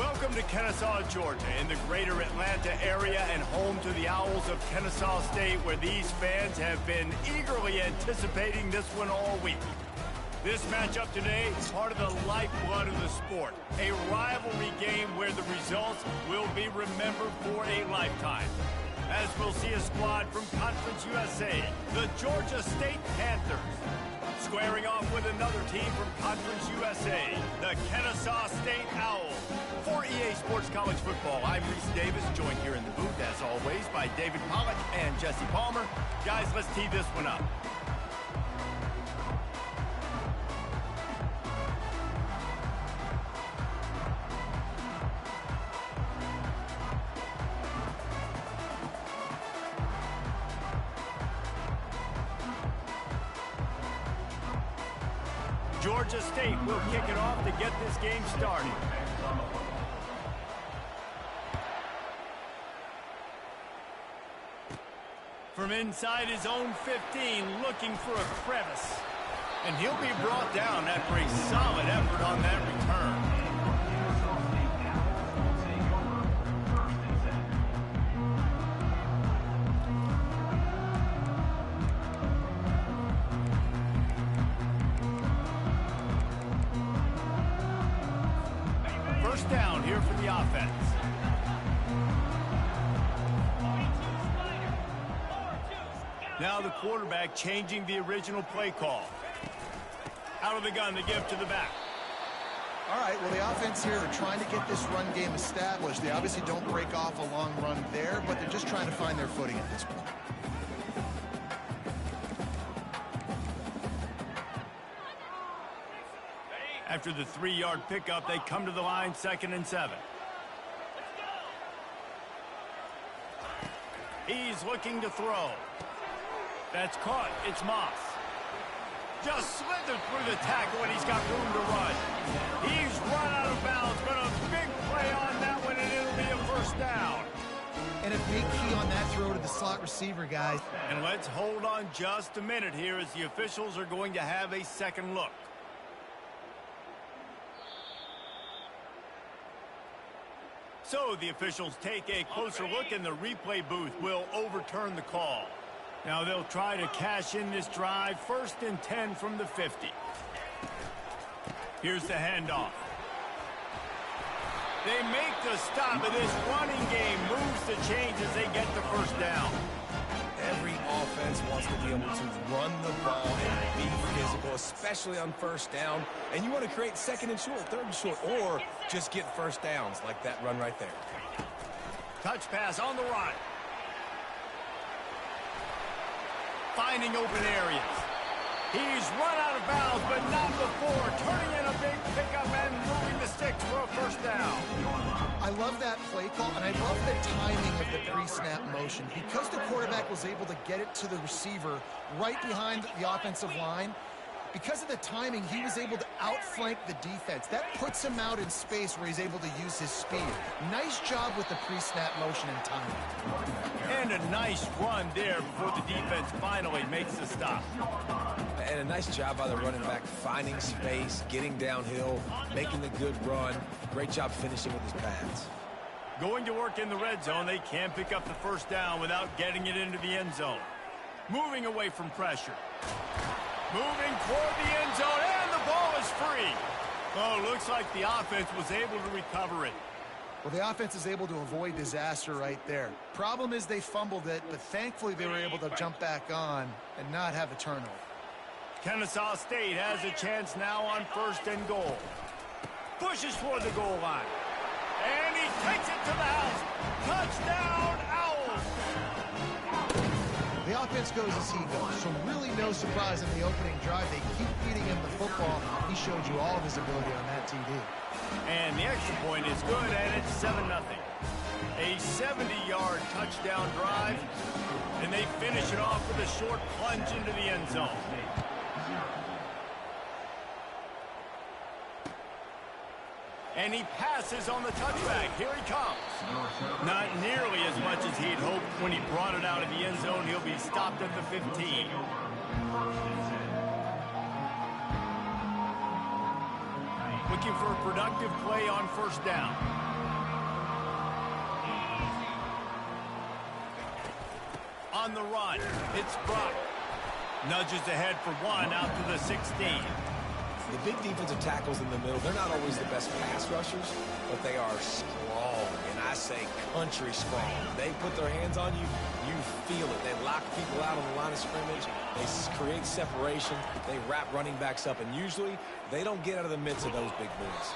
Welcome to Kennesaw, Georgia, in the greater Atlanta area and home to the Owls of Kennesaw State, where these fans have been eagerly anticipating this one all week. This matchup today is part of the lifeblood of the sport, a rivalry game where the results will be remembered for a lifetime. As we'll see a squad from Conference USA, the Georgia State Panthers, squaring off with another team from Conference USA, the Kennesaw State Owls. For EA Sports College Football, I'm Reese Davis, joined here in the booth, as always, by David Pollack and Jesse Palmer. Guys, let's tee this one up. Georgia State will kick it off to get this game started. From inside his own 15, looking for a crevice. And he'll be brought down after a solid effort on that return. First down here for the offense. Now the quarterback changing the original play call. Out of the gun to give to the back. All right, well, the offense here are trying to get this run game established. They obviously don't break off a long run there, but they're just trying to find their footing at this point. After the 3-yard pickup, they come to the line, 2nd and 7. He's looking to throw. That's caught. It's Moss. Just slithered through the tackle, and he's got room to run. He's run out of bounds, but a big play on that one, and it'll be a first down. And a big key on that throw to the slot receiver, guys. And let's hold on just a minute here as the officials are going to have a second look. So the officials take a closer look, and the replay booth will overturn the call. Now they'll try to cash in this drive. 1st and 10 from the 50. Here's the handoff. They make the stop, and this running game moves the chains as they get the first down. Every offense wants to be able to run the ball and be physical, especially on first down. And you want to create 2nd and short, 3rd and short, or just get first downs like that run right there. Touch pass on the run. Finding open areas. He's run out of bounds, but not before. Turning in a big pickup and moving the sticks for a first down. I love that play call, and I love the timing of the pre-snap motion. Because the quarterback was able to get it to the receiver right behind the offensive line, because of the timing, he was able to outflank the defense. That puts him out in space where he's able to use his speed. Nice job with the pre-snap motion and timing. And a nice run there before the defense finally makes the stop. And a nice job by the running back, finding space, getting downhill, making the good run. Great job finishing with his pads. Going to work in the red zone, they can pick up the first down without getting it into the end zone. Moving away from pressure. Moving toward the end zone, and the ball is free. Oh, looks like the offense was able to recover it. Well, the offense is able to avoid disaster right there. Problem is they fumbled it, but thankfully they were able to jump back on and not have a turnover. Kennesaw State has a chance now on 1st and goal. Pushes toward the goal line. And he takes it to the house. Touchdown, Owls! The offense goes as he goes, so really no surprise in the opening drive. They keep feeding him the football. He showed you all of his ability on that TD. And the extra point is good, and it's 7-0. A 70-yard touchdown drive, and they finish it off with a short plunge into the end zone. And he passes on the touchback. Here he comes. Not nearly as much as he'd hoped when he brought it out of the end zone. He'll be stopped at the 15. Looking for a productive play on 1st down. on the run. It's Brock. Nudges ahead for one out to the 16. The big defensive tackles in the middle, they're not always the best pass rushers, but they are strong, and I say country strong. They put their hands on you, you feel it. They lock people out on the line of scrimmage. They create separation. They wrap running backs up, and usually they don't get out of the midst of those big boys.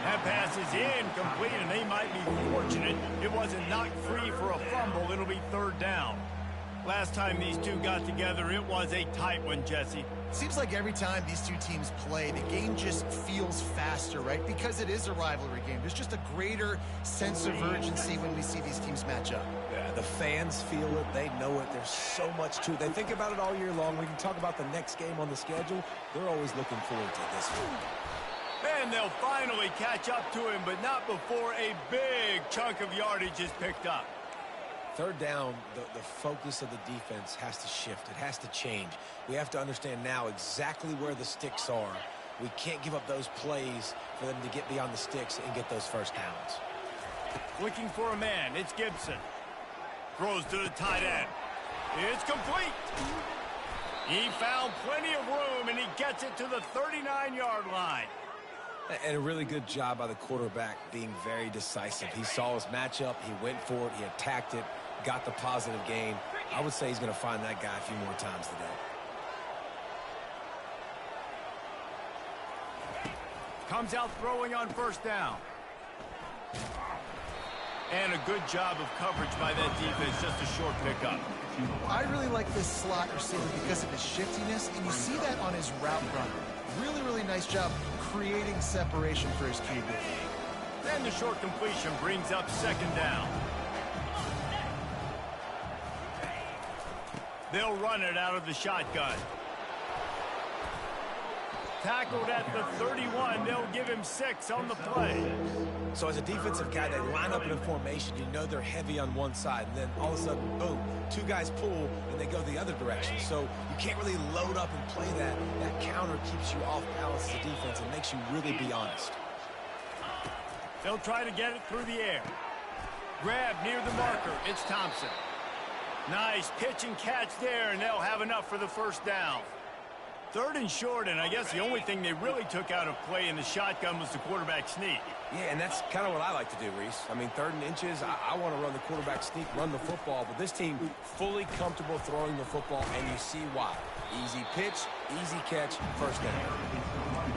That pass is incomplete, and they might be fortunate it wasn't knocked free for a fumble. It'll be third down. Last time these two got together, it was a tight one, Jesse. Seems like every time these two teams play, the game just feels faster, right? Because it is a rivalry game. There's just a greater sense of urgency when we see these teams match up. Yeah, the fans feel it. They know it. There's so much to it. They think about it all year long. We can talk about the next game on the schedule. They're always looking forward to this one. And they'll finally catch up to him, but not before a big chunk of yardage is picked up. Third down, the focus of the defense has to shift. It has to change. We have to understand now exactly where the sticks are. We can't give up those plays for them to get beyond the sticks and get those first downs. Looking for a man. It's Gibson. Throws to the tight end. It's complete. He found plenty of room, and he gets it to the 39-yard line. And a really good job by the quarterback being very decisive. He saw his matchup. He went for it. He attacked it. Got the positive gain. I would say he's going to find that guy a few more times today. Comes out throwing on first down. And a good job of coverage by that defense. Just a short pickup. I really like this slot receiver because of his shiftiness, and you see that on his route run. Really, really nice job creating separation for his QB. And the short completion brings up second down. They'll run it out of the shotgun. Tackled at the 31. They'll give him 6 on the play. So as a defensive guy, they line up in a formation. You know they're heavy on one side, and then all of a sudden, boom, 2 guys pull, and they go the other direction. So you can't really load up and play that. That counter keeps you off balance as a defense and makes you really be honest. They'll try to get it through the air. Grab near the marker. It's Thompson. Nice pitch and catch there, and they'll have enough for the first down. Third and short, and I guess the only thing they really took out of play in the shotgun was the quarterback sneak. Yeah, and that's kind of what I like to do, Reese. I mean, 3rd and inches, I want to run the quarterback sneak, run the football, but this team fully comfortable throwing the football, and you see why. Easy pitch, easy catch, first down.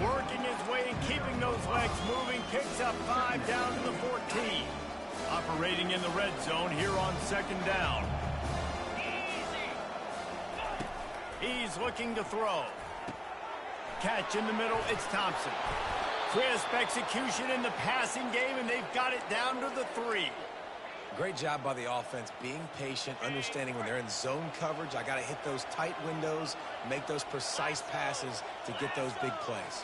Working his way and keeping those legs moving, picks up 5 down to the 14. Operating in the red zone here on second down. He's looking to throw. Catch in the middle, it's Thompson. Crisp execution in the passing game, and they've got it down to the 3. Great job by the offense, being patient, understanding when they're in zone coverage, I got to hit those tight windows, make those precise passes to get those big plays.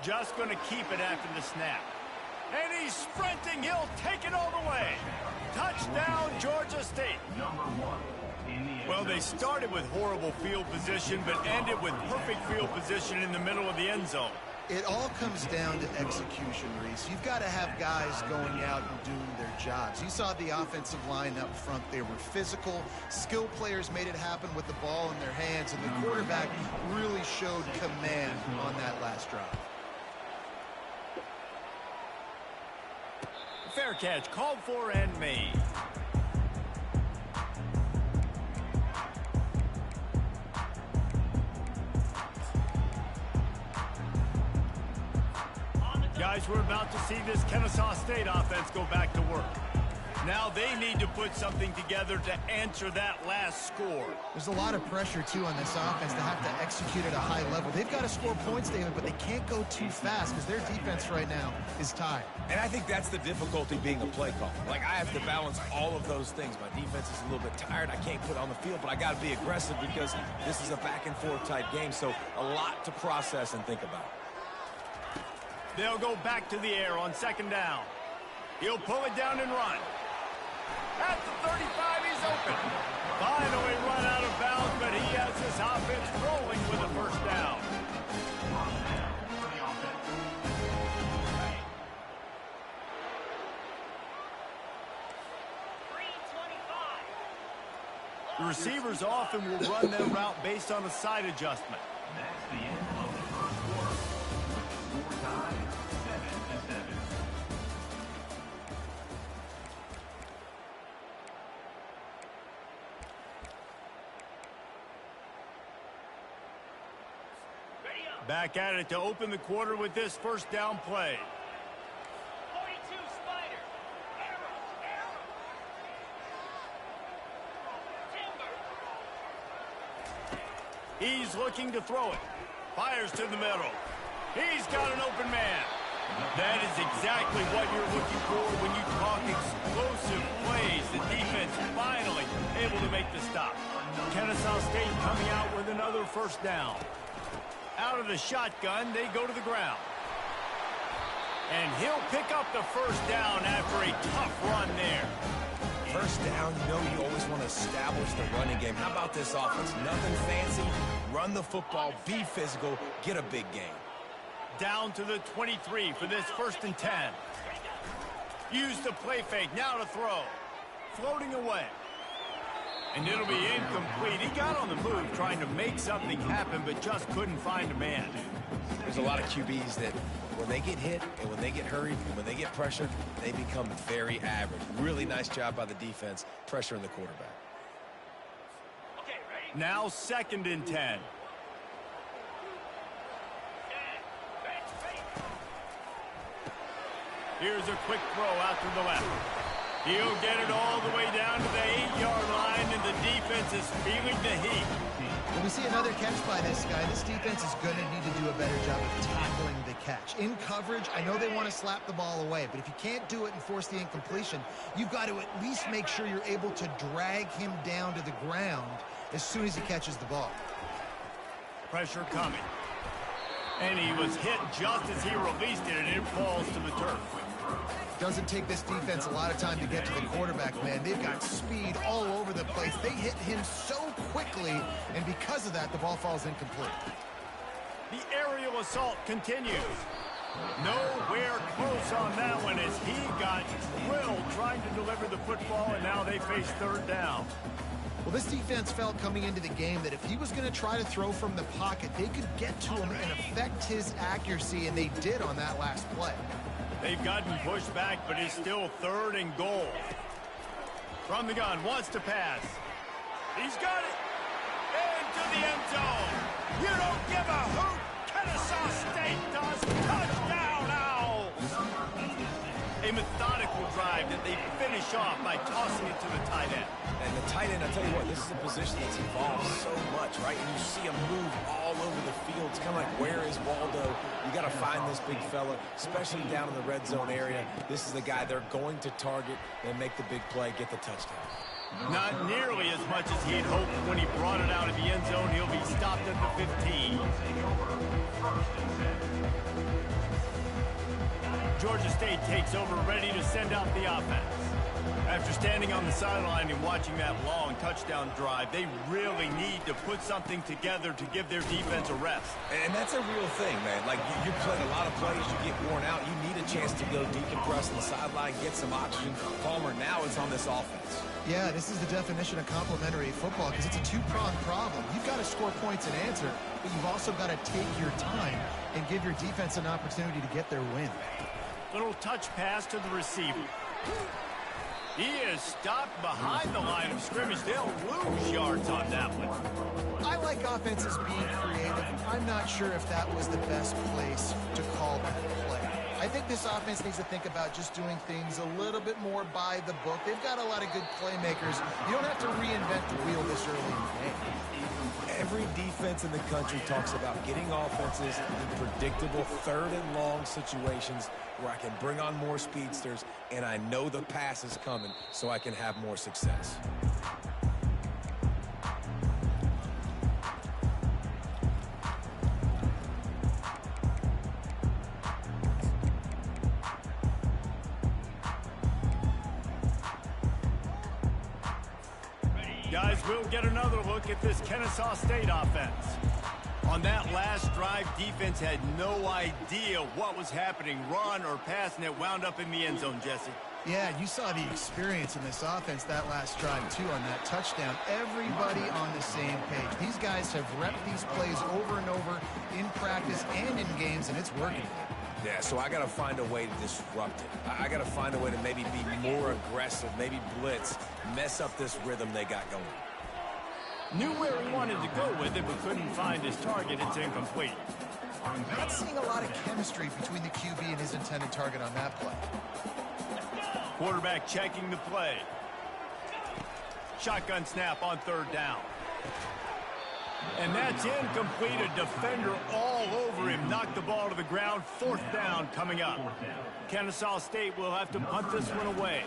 Just going to keep it after the snap. And he's sprinting. He'll take it all the way. Touchdown, Georgia State. Well, they started with horrible field position, but ended with perfect field position in the middle of the end zone. It all comes down to execution, Reese. You've got to have guys going out and doing their jobs. You saw the offensive line up front. They were physical. Skilled players made it happen with the ball in their hands, and the quarterback really showed command on that last drive. Fair catch, called for and made. Guys, we're about to see this Kennesaw State offense go back to work. Now they need to put something together to answer that last score. There's a lot of pressure, too, on this offense to have to execute at a high level. They've got to score points, David, but they can't go too fast because their defense right now is tired. And I think that's the difficulty being a play call. Like, I have to balance all of those things. My defense is a little bit tired. I can't put it on the field, but I got to be aggressive because this is a back-and-forth type game, so a lot to process and think about. They'll go back to the air on second down. He'll pull it down and run. At the 35, he's open. Finally run out of bounds, but he has his offense rolling with a first down. The receivers often will run their route based on a side adjustment. That's the end of the first quarter. Score tied 7-7. Back at it to open the quarter with this first down play. 42 Spider. Arrow. Timber. He's looking to throw it. Fires to the middle. He's got an open man. That is exactly what you're looking for when you talk explosive plays. The defense finally able to make the stop. Kennesaw State coming out with another first down. Out of the shotgun, they go to the ground. And he'll pick up the first down after a tough run there. First down, you know you always want to establish the running game. How about this offense? Nothing fancy. Run the football, be physical, get a big gain. Down to the 23 for this 1st and 10. Use the play fake, now to throw. Floating away. And it'll be incomplete. He got on the move trying to make something happen, but just couldn't find a man. There's a lot of QBs that when they get hit and when they get hurried and when they get pressured, they become very average. Really nice job by the defense, pressuring the quarterback. Okay, ready? Now 2nd and 10. Here's a quick throw out to the left. He'll get it all the way down to the 8-yard line, and the defense is feeling the heat. When we see another catch by this guy, this defense is going to need to do a better job of tackling the catch. In coverage, I know they want to slap the ball away, but if you can't do it and force the incompletion, you've got to at least make sure you're able to drag him down to the ground as soon as he catches the ball. Pressure coming. And he was hit just as he released it, and it falls to the turf. Doesn't take this defense a lot of time to get to the quarterback, man. They've got speed all over the place. They hit him so quickly, and because of that, the ball falls incomplete. The aerial assault continues. Nowhere close on that one as he got drilled trying to deliver the football, and now they face 3rd down. Well, this defense felt coming into the game that if he was going to try to throw from the pocket, they could get to him and affect his accuracy, and they did on that last play. They've gotten pushed back, but it's still 3rd and goal. From the gun, wants to pass. He's got it. Into the end zone. You don't give a hoot. Kennesaw State does. Touchdown, Owls. A methodical drive that they finish off by tossing it to the tight end. And the tight end, I tell you what, this is a position that's evolved so much, right? And you see him move all over the field. It's kind of like, where is Waldo? You got to find this big fella, especially down in the red zone area. This is the guy they're going to target and make the big play, get the touchdown. Not nearly as much as he had hoped when he brought it out of the end zone. He'll be stopped at the 15. Georgia State takes over, ready to send out the offense. After standing on the sideline and watching that long touchdown drive, they really need to put something together to give their defense a rest. And that's a real thing, man. Like, you play a lot of plays, you get worn out. You need a chance to go decompress on the sideline, get some oxygen. Palmer, now it's on this offense. Yeah, this is the definition of complementary football because it's a two-pronged problem. You've got to score points and answer, but you've also got to take your time and give your defense an opportunity to get their win. Little touch pass to the receiver. He is stopped behind the line of scrimmage. They'll lose yards on that one. I like offenses being creative. I'm not sure if that was the best place to call that play. I think this offense needs to think about just doing things a little bit more by the book. They've got a lot of good playmakers. You don't have to reinvent the wheel this early in the game. Every defense in the country talks about getting offenses in predictable 3rd and long situations where I can bring on more speedsters and I know the pass is coming so I can have more success. Guys, we'll get another look at this Kennesaw State offense. On that last drive, defense had no idea what was happening, run or pass, and it wound up in the end zone, Jesse. Yeah, you saw the experience in this offense that last drive, too, on that touchdown. Everybody on the same page. These guys have repped these plays over and over in practice and in games, and it's working. Yeah, so I got to find a way to disrupt it. I got to find a way to maybe be more aggressive, maybe blitz, mess up this rhythm they got going. Knew where he wanted to go with it, but couldn't find his target. It's incomplete. Not seeing a lot of chemistry between the QB and his intended target on that play. Quarterback checking the play. Shotgun snap on third down. And that's incomplete. A defender all over him. Knocked the ball to the ground. Fourth down coming up. Kennesaw State will have to punt this one away.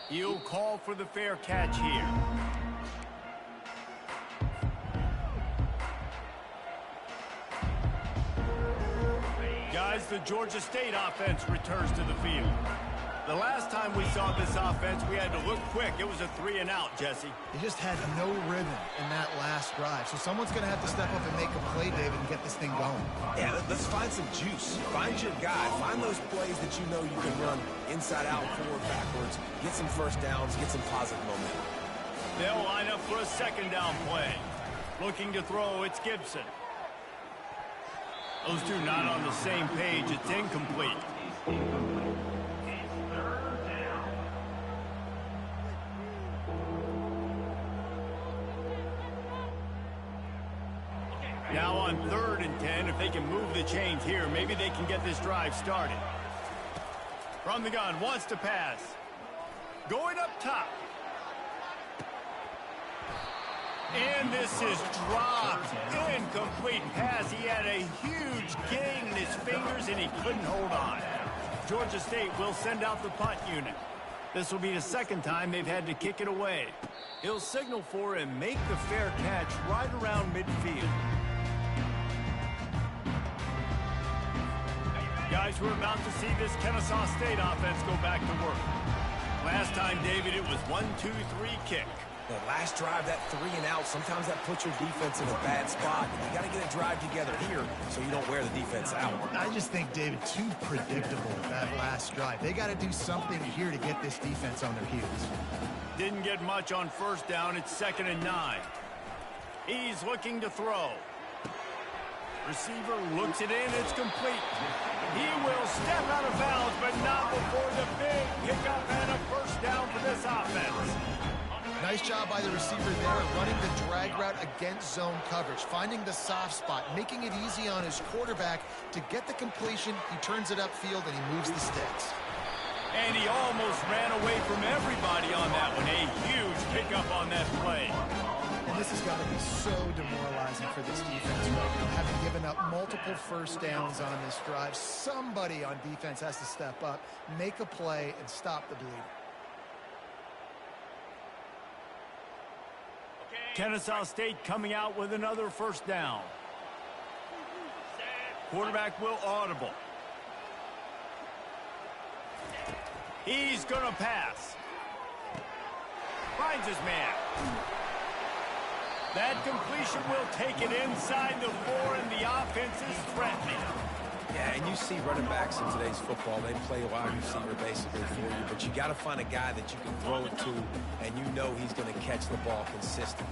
He'll call for the fair catch here. Guys, the Georgia State offense returns to the field. The last time we saw this offense, we had to look quick. It was a 3-and-out, Jesse. They just had no rhythm in that last drive. So someone's going to have to step up and make a play, David, and get this thing going. Yeah, let's find some juice. Find your guy. Find those plays that you know you can run inside out, forward, backwards. Get some first downs. Get some positive momentum. They'll line up for a second down play. Looking to throw, it's Gibson. Those two not on the same page. It's incomplete. Now on 3rd and 10, if they can move the chains here, maybe they can get this drive started. From the gun, wants to pass. Going up top. And this is dropped. Incomplete pass. He had a huge gain in his fingers, and he couldn't hold on. Georgia State will send out the punt unit. This will be the second time they've had to kick it away. He'll signal for and make the fair catch right around midfield. Guys, we're about to see this Kennesaw State offense go back to work. Last time, David, it was 1-2-3 kick. The last drive, that 3-and-out, sometimes that puts your defense in a bad spot. You got to get a drive together here so you don't wear the defense out. I just think, David, too predictable that last drive. They got to do something here to get this defense on their heels. Didn't get much on first down. It's 2nd and 9. He's looking to throw. Receiver looks it in. It's complete. He will step out of bounds, but not before the big pickup and a first down for this offense. Nice job by the receiver there, running the drag route against zone coverage, finding the soft spot, making it easy on his quarterback to get the completion. He turns it upfield, and he moves the sticks. And he almost ran away from everybody on that one. A huge pickup on that play. And this has got to be so demoralizing for this defense right now, having given up multiple first downs on this drive. Somebody on defense has to step up, make a play, and stop the bleeding. Kennesaw State coming out with another first down. Quarterback will audible. He's going to pass. Finds his man. That completion will take it inside the 4, and the offense is threatening. Yeah, and you see running backs in today's football, they play wide receiver basically for you, but you got to find a guy that you can throw it to, and you know he's going to catch the ball consistently.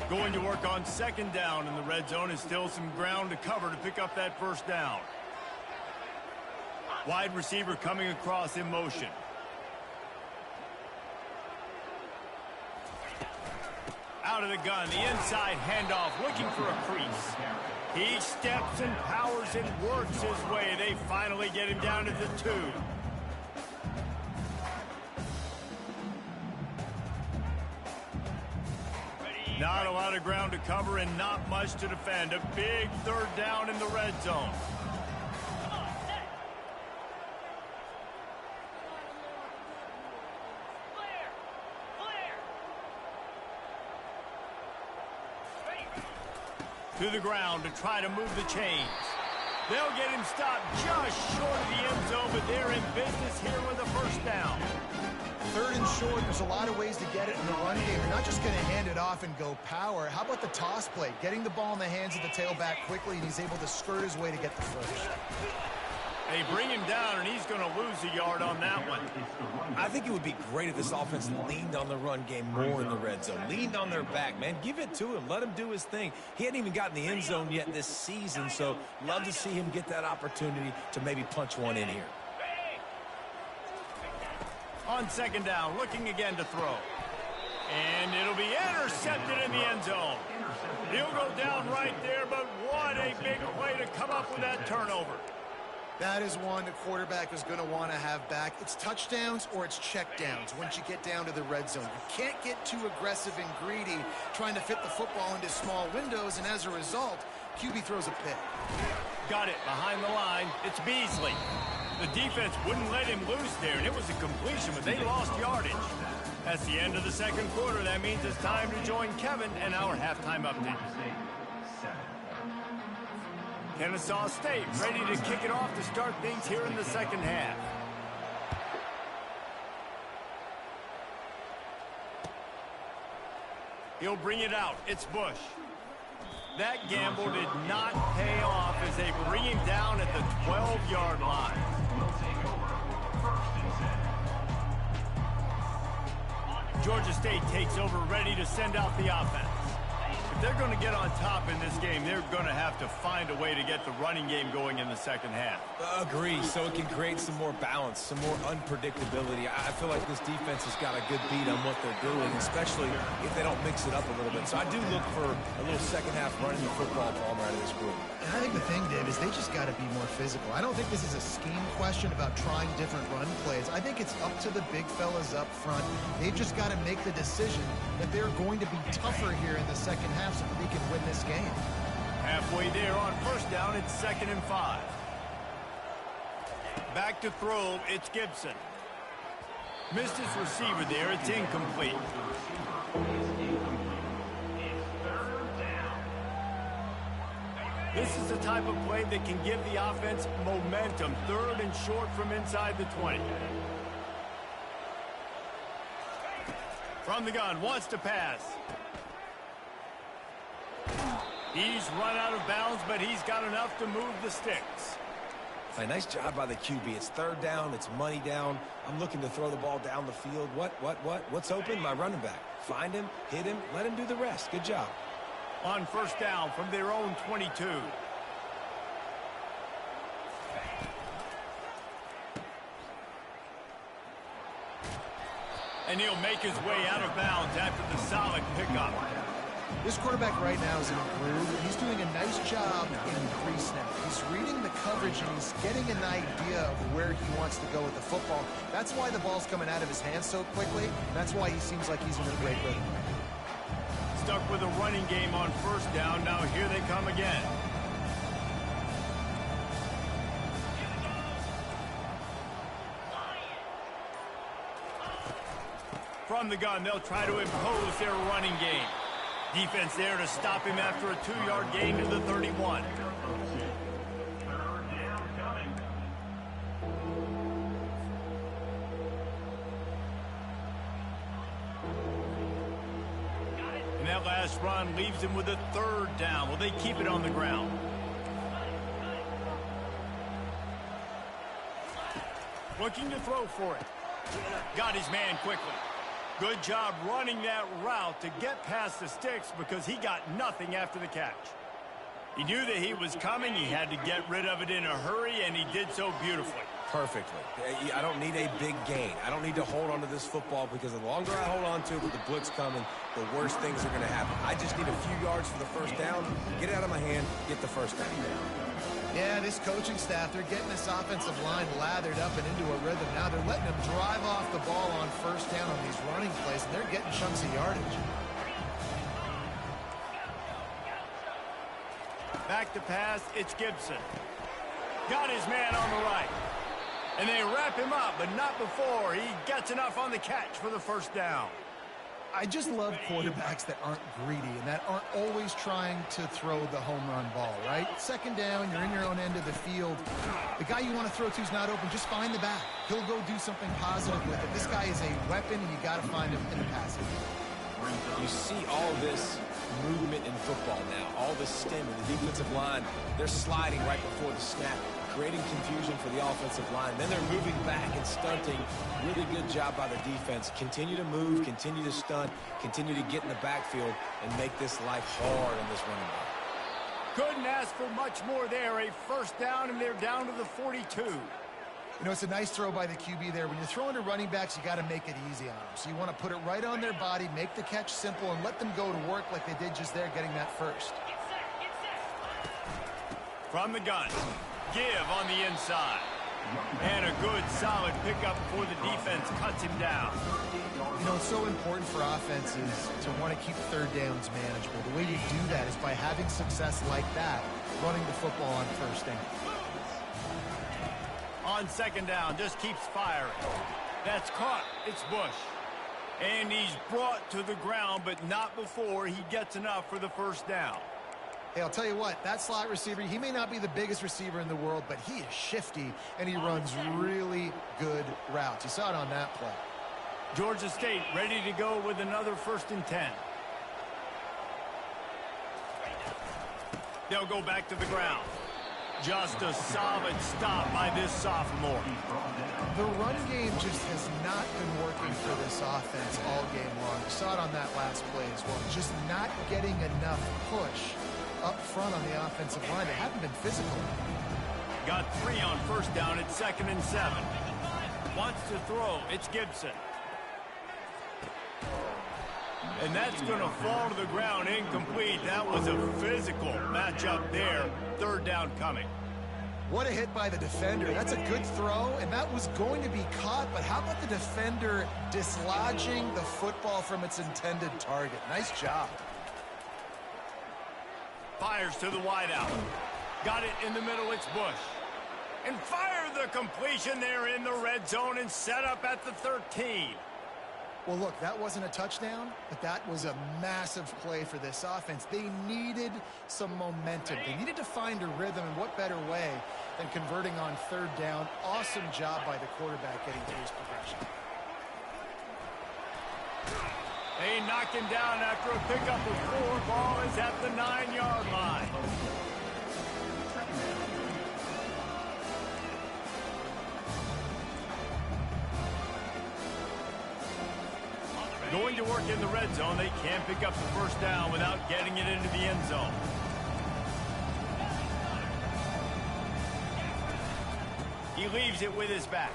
Going to work on 2nd down in the red zone, is still some ground to cover to pick up that first down. Wide receiver coming across in motion. Out of the gun, the inside handoff, looking for a crease. He steps and powers and works his way. They finally get him down to the 2. Not a lot of ground to cover and not much to defend. A big 3rd down in the red zone. To the ground to try to move the chains. They'll get him stopped just short of the end zone, but they're in business here with a first down. Third and short, there's a lot of ways to get it in the run game. You're not just going to hand it off and go power. How about the toss play? Getting the ball in the hands of the tailback quickly, and he's able to skirt his way to get the first. They bring him down, and he's going to lose a yard on that one. I think it would be great if this offense leaned on the run game more in the red zone. Leaned on their back, man. Give it to him. Let him do his thing. He hadn't even gotten the end zone yet this season, so love to see him get that opportunity to maybe punch one in here. On second down, looking again to throw. And it'll be intercepted in the end zone. He'll go down right there, but what a big play to come up with that turnover. That is one the quarterback is going to want to have back. It's touchdowns or it's checkdowns once you get down to the red zone. You can't get too aggressive and greedy trying to fit the football into small windows, and as a result, QB throws a pick. Got it behind the line. It's Beasley. The defense wouldn't let him loose there, and it was a completion, but they lost yardage. That's the end of the second quarter. That means it's time to join Kevin and our halftime update. Kennesaw State ready to kick it off to start things here in the second half. He'll bring it out. It's Bush. That gamble did not pay off as they bring him down at the 12-yard line. Georgia State takes over, ready to send out the offense. If they're going to get on top in this game, they're going to have to find a way to get the running game going in the second half. Agree, so it can create some more balance, some more unpredictability. I feel like this defense has got a good beat on what they're doing, especially if they don't mix it up a little bit. So I do look for a little second half running the football ball out of this group. And I think the thing, Dave, is they just got to be more physical. I don't think this is a scheme question about trying different run plays. I think it's up to the big fellas up front. They've just got to make the decision that they're going to be tougher here in the second half so that they can win this game. Halfway there on first down, it's 2nd and 5. Back to throw, it's Gibson. Missed his receiver there, it's incomplete. This is the type of play that can give the offense momentum. 3rd and short from inside the 20. From the gun, wants to pass. He's run out of bounds, but he's got enough to move the sticks. A nice job by the QB. It's 3rd down. It's money down. I'm looking to throw the ball down the field. What's open? My running back. Find him, hit him, let him do the rest. Good job. On first down from their own 22. And he'll make his way out of bounds after the solid pickup. This quarterback right now is in a groove. He's doing a nice job in pre-snap. He's reading the coverage, and he's getting an idea of where he wants to go with the football. That's why the ball's coming out of his hands so quickly. That's why he seems like he's in a great rhythm. Stuck with a running game on first down. Now here they come again. From the gun, they'll try to impose their running game. Defense there to stop him after a 2-yard gain to the 31. And that last run leaves him with a 3rd down. Will they keep it on the ground? Looking to throw for it. Got his man quickly. Good job running that route to get past the sticks because he got nothing after the catch. He knew that he was coming. He had to get rid of it in a hurry, and he did so beautifully. Perfectly. I don't need a big gain. I don't need to hold on to this football because the longer I hold on to it with the blitz coming, the worse things are going to happen. I just need a few yards for the first down, get it out of my hand, get the first down. Yeah, this coaching staff, they're getting this offensive line lathered up and into a rhythm. Now they're letting them drive off the ball on first down on these running plays, and they're getting chunks of yardage. Back to pass, it's Gibson. Got his man on the right. And they wrap him up, but not before he gets enough on the catch for the first down. I just love quarterbacks that aren't greedy and that aren't always trying to throw the home run ball, right? Second down, you're in your own end of the field. The guy you want to throw to is not open. Just find the back. He'll go do something positive with it. This guy is a weapon, and you got to find him in the passing. You see all this movement in football now, all this stem in the defensive line. They're sliding right before the snap, creating confusion for the offensive line. Then they're moving back and stunting. Really good job by the defense. Continue to move, continue to stunt, continue to get in the backfield, and make this life hard on this running back. Couldn't ask for much more there. A first down, and they're down to the 42. You know, it's a nice throw by the QB there. When you're throwing to running backs, you got to make it easy on them. So you want to put it right on their body, make the catch simple, and let them go to work like they did just there, getting that first. From the gun, give on the inside. And a good, solid pickup before the defense cuts him down. You know, it's so important for offenses to want to keep third downs manageable. The way you do that is by having success like that, running the football on first down. On second down, just keeps firing. That's caught. It's Bush. And he's brought to the ground, but not before he gets enough for the first down. Hey, I'll tell you what, that slot receiver, he may not be the biggest receiver in the world, but he is shifty, and he runs really good routes. You saw it on that play. Georgia State ready to go with another 1st and 10. They'll go back to the ground. Just a solid stop by this sophomore. The run game just has not been working for this offense all game long. You saw it on that last play as well. Just not getting enough push up front on the offensive line. They haven't been physical. Got 3 on first down at 2nd and 7. Wants to throw. It's Gibson. And that's going to fall to the ground incomplete. That was a physical matchup there. 3rd down coming. What a hit by the defender. That's a good throw, and that was going to be caught, but how about the defender dislodging the football from its intended target? Nice job. Fires to the wideout. Got it in the middle. It's Bush. And fire the completion there in the red zone and set up at the 13. Well, look, that wasn't a touchdown, but that was a massive play for this offense. They needed some momentum. They needed to find a rhythm, and what better way than converting on 3rd down. Awesome job by the quarterback getting to his progression. They knock him down after a pickup of 4. Ball is at the 9-yard line. Going to work in the red zone. They can't pick up the first down without getting it into the end zone. He leaves it with his back.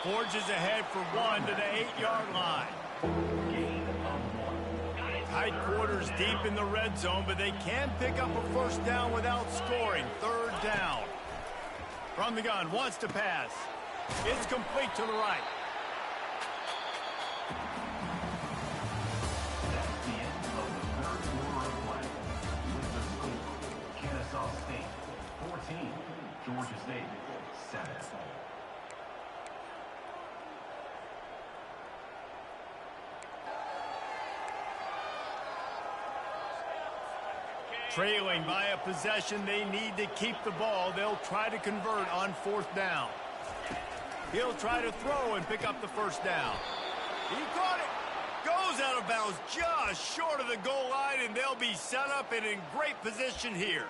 Forges ahead for 1 to the 8-yard line. Tight quarters deep in the red zone, but they can pick up a first down without scoring. 3rd down. From the gun, wants to pass. It's complete to the right. That's the end of the 3rd quarter of play. With the score, Kennesaw State 14, Georgia State 7. Trailing by a possession, they need to keep the ball. They'll try to convert on 4th down. He'll try to throw and pick up the first down. He caught it. Goes out of bounds just short of the goal line, and they'll be set up and in great position here.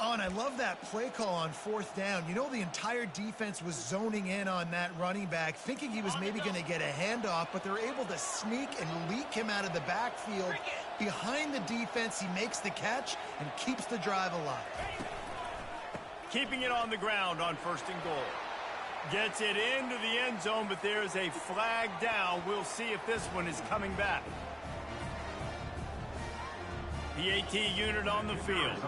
Oh, and I love that play call on 4th down. You know, the entire defense was zoning in on that running back, thinking he was maybe going to get a handoff, but they're able to sneak and leak him out of the backfield. Behind the defense, he makes the catch and keeps the drive alive. Keeping it on the ground on 1st and goal. Gets it into the end zone, but there's a flag down. We'll see if this one is coming back. PAT unit on the field.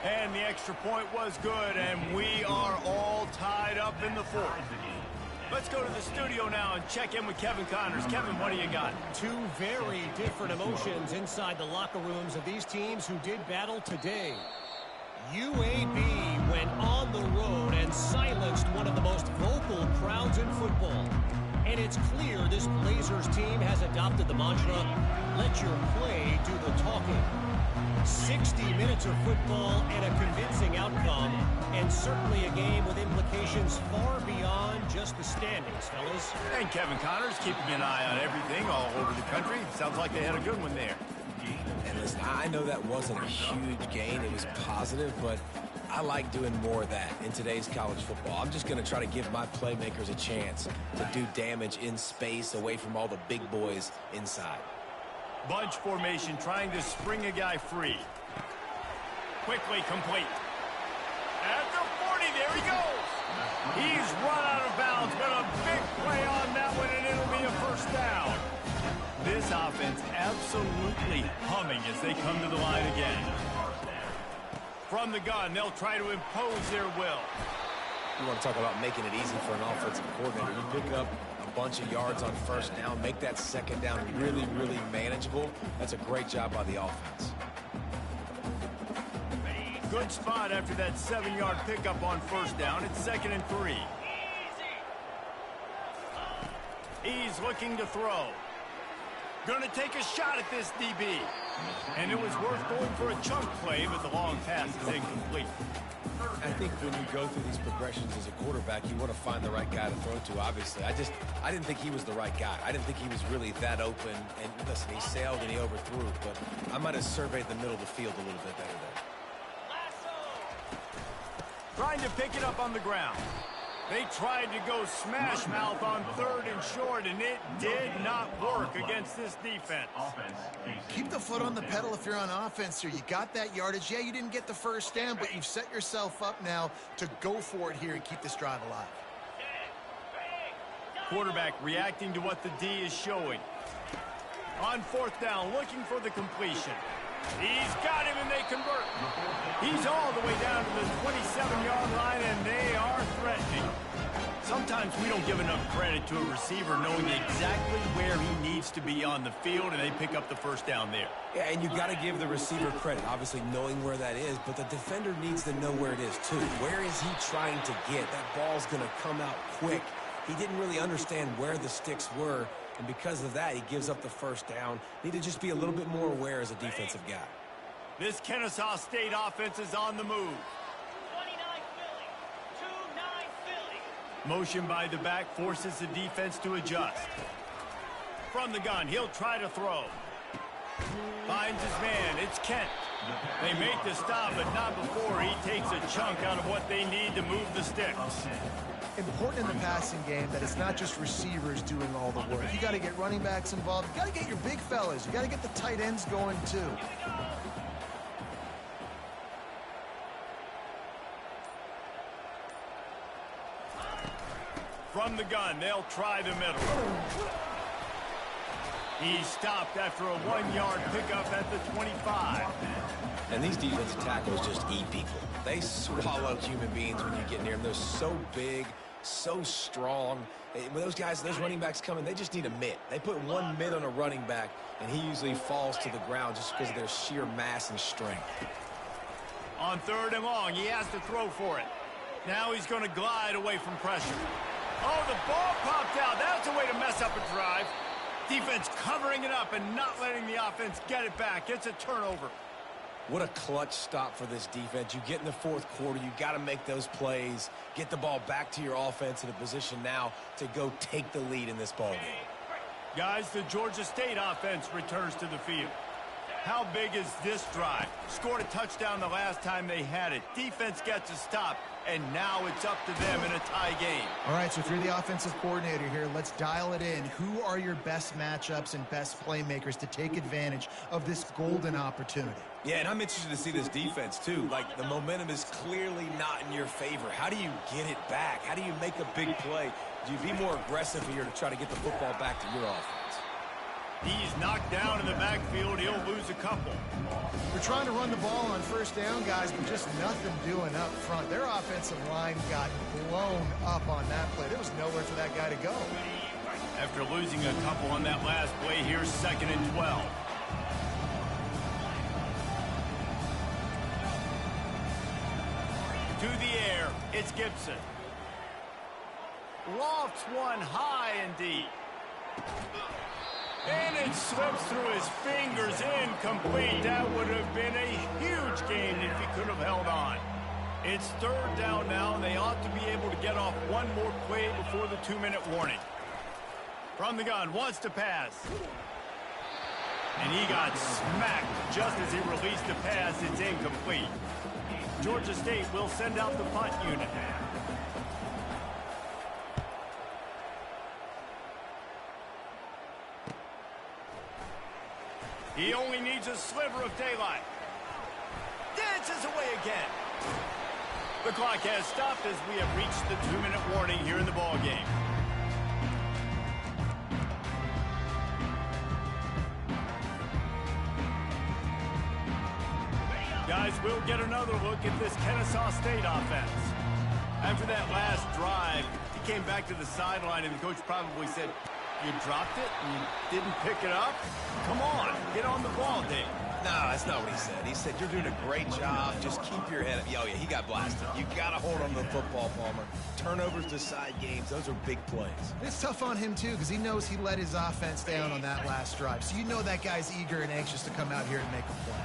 And the extra point was good, and we are all tied up in the 4th. Let's go to the studio now and check in with Kevin Connors. Kevin, what do you got? 2 very different emotions inside the locker rooms of these teams who did battle today. UAB went on the road and silenced one of the most vocal crowds in football. It's clear this Blazers team has adopted the mantra, let your play do the talking. 60 minutes of football and a convincing outcome, and certainly a game with implications far beyond just the standings, fellas. And Kevin Connors keeping an eye on everything all over the country. Sounds like they had a good one there. And listen, I know that wasn't a huge gain. It was positive, but I like doing more of that in today's college football. I'm just going to try to give my playmakers a chance to do damage in space away from all the big boys inside. Bunch formation trying to spring a guy free. Quickly complete. At the 40, there he goes. He's run out of bounds, but a big play on that one, and it'll be a first down. This offense absolutely humming as they come to the line again. From the gun, they'll try to impose their will. You want to talk about making it easy for an offensive coordinator. You pick up a bunch of yards on first down, make that second down really, really manageable. That's a great job by the offense. Good spot after that 7-yard pickup on first down. It's 2nd and 3. He's looking to throw. Going to take a shot at this DB. And it was worth going for a chunk play, but the long pass is incomplete. I think when you go through these progressions as a quarterback, you want to find the right guy to throw to, obviously. I didn't think he was the right guy. I didn't think he was really that open. And listen, he sailed and he overthrew, but I might have surveyed the middle of the field a little bit better there. Trying to pick it up on the ground. They tried to go smash mouth on 3rd and short, and it did not work against this defense. Keep the foot on the pedal if you're on offense here. You got that yardage. Yeah, you didn't get the first down, but you've set yourself up now to go for it here and keep this drive alive. Quarterback reacting to what the D is showing. On 4th down, looking for the completion. He's got him, and they convert. He's all the way down to the 27-yard line, and they are threatening. Sometimes we don't give enough credit to a receiver knowing exactly where he needs to be on the field, and they pick up the first down there. Yeah, and you got to give the receiver credit, obviously knowing where that is, but the defender needs to know where it is too. Where is he trying to get? That ball's going to come out quick. He didn't really understand where the sticks were, and because of that, he gives up the first down. Need to just be a little bit more aware as a defensive guy. This Kennesaw State offense is on the move. 29 Philly. 2-9 Philly. Motion by the back forces the defense to adjust. From the gun, he'll try to throw. Finds his man. It's Kent. They make the stop, but not before he takes a chunk out of what they need to move the sticks. Important in the passing game that it's not just receivers doing all the work. You got to get running backs involved. You got to get your big fellas. You got to get the tight ends going too. From the gun, they'll try the middle. He stopped after a 1-yard pickup at the 25. And these defensive tackles just eat people. They swallow human beings when you get near them. They're so big, so strong. When those guys, those running backs come in, they just need a mitt. They put one mitt on a running back, and he usually falls to the ground just because of their sheer mass and strength. On 3rd and long, he has to throw for it. Now he's going to glide away from pressure. Oh, the ball popped out. That's a way to mess up a drive. Defense covering it up and not letting the offense get it back. It's a turnover. What a clutch stop for this defense. You get in the 4th quarter, you got to make those plays, get the ball back to your offense in a position now to go take the lead in this ball game. Guys, the Georgia State offense returns to the field. How big is this drive? Scored a touchdown the last time they had it. Defense gets a stop, and now it's up to them in a tie game. All right, so if you're the offensive coordinator here, let's dial it in. Who are your best matchups and best playmakers to take advantage of this golden opportunity? Yeah, and I'm interested to see this defense, too. Like, the momentum is clearly not in your favor. How do you get it back? How do you make a big play? Do you be more aggressive here to try to get the football back to your offense? He's knocked down in the backfield. He'll lose a couple. We're trying to run the ball on first down, guys, but just nothing doing up front. Their offensive line got blown up on that play. There was nowhere for that guy to go. After losing a couple on that last play, here's 2nd and 12. To the air, it's Gibson. Lofts one high and deep. And it slips through his fingers, incomplete. That would have been a huge gain if he could have held on. It's third down now, and they ought to be able to get off one more play before the 2-minute warning. From the gun, wants to pass. And he got smacked just as he released the pass. It's incomplete. Georgia State will send out the punt unit. He only needs a sliver of daylight. Dances away again. The clock has stopped as we have reached the 2-minute warning here in the ball game. Guys, we'll get another look at this Kennesaw State offense. After that last drive, he came back to the sideline and the coach probably said, "You dropped it and you didn't pick it up? Come on, get on the ball, Dave." No, that's not what he said. He said, "You're doing a great job. Just keep your head up." Oh, yeah, he got blasted. You got to hold on to the football, Palmer. Turnovers decide games. Those are big plays. It's tough on him, too, because he knows he let his offense down on that last drive. So you know that guy's eager and anxious to come out here and make a play.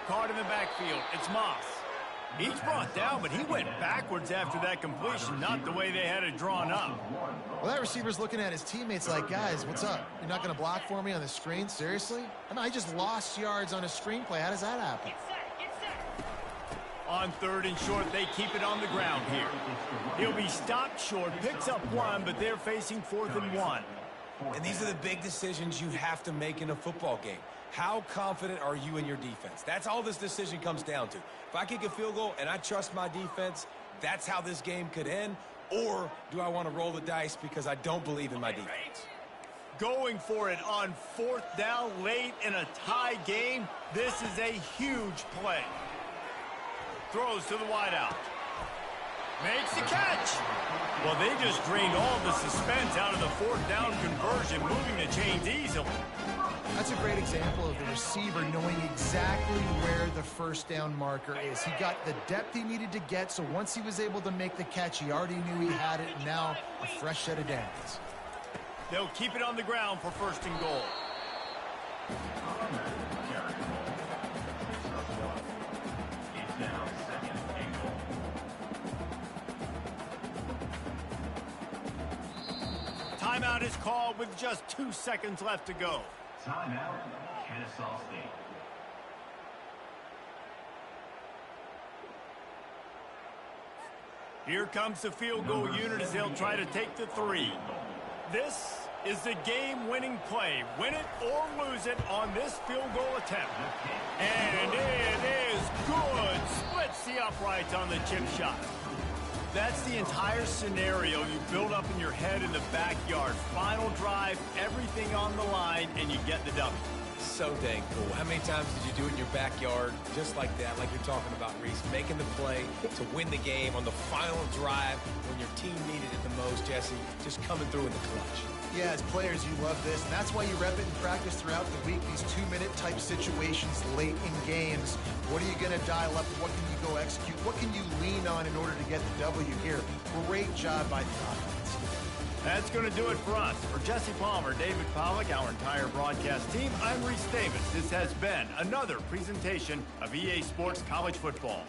Caught in the backfield. It's Moss. He's brought down, but he went backwards after that completion, not the way they had it drawn up. Well, that receiver's looking at his teammates like, "Guys, what's up? You're not going to block for me on the screen? Seriously?" I mean, I just lost yards on a screen play. How does that happen? On 3rd and short, they keep it on the ground here. He'll be stopped short, picks up 1, but they're facing 4th and 1. And these are the big decisions you have to make in a football game. How confident are you in your defense? That's all this decision comes down to. If I kick a field goal and I trust my defense, that's how this game could end. Or do I want to roll the dice because I don't believe in my defense? Going for it on 4th down late in a tie game. This is a huge play. Throws to the wideout. Makes the catch. Well, they just drained all the suspense out of the 4th down conversion, moving the chains easily. That's a great example of the receiver knowing exactly where the first down marker is. He got the depth he needed to get, so once he was able to make the catch, he already knew he had it, and now a fresh set of downs. They'll keep it on the ground for 1st and goal. Timeout is called with just 2 seconds left to go. Timeout, Kennesaw State. Here comes the field goal unit as they'll try to take the 3. This is the game-winning play. Win it or lose it on this field goal attempt. And it is good. Splits the uprights on the chip shot. That's the entire scenario you build up in your head in the backyard. Final drive, everything on the line, and you get the W. So dang cool. How many times did you do it in your backyard just like that, like you're talking about, Reese, making the play to win the game on the final drive when your team needed it the most, Jesse, just coming through in the clutch. Yeah, as players, you love this, and that's why you rep it in practice throughout the week, these 2-minute type situations late in games. What are you going to dial up? What can you go execute? What can you lean on in order to get the W here? Great job by the offense. That's going to do it for us. For Jesse Palmer, David Pollack, our entire broadcast team, I'm Reese Davis. This has been another presentation of EA Sports College Football.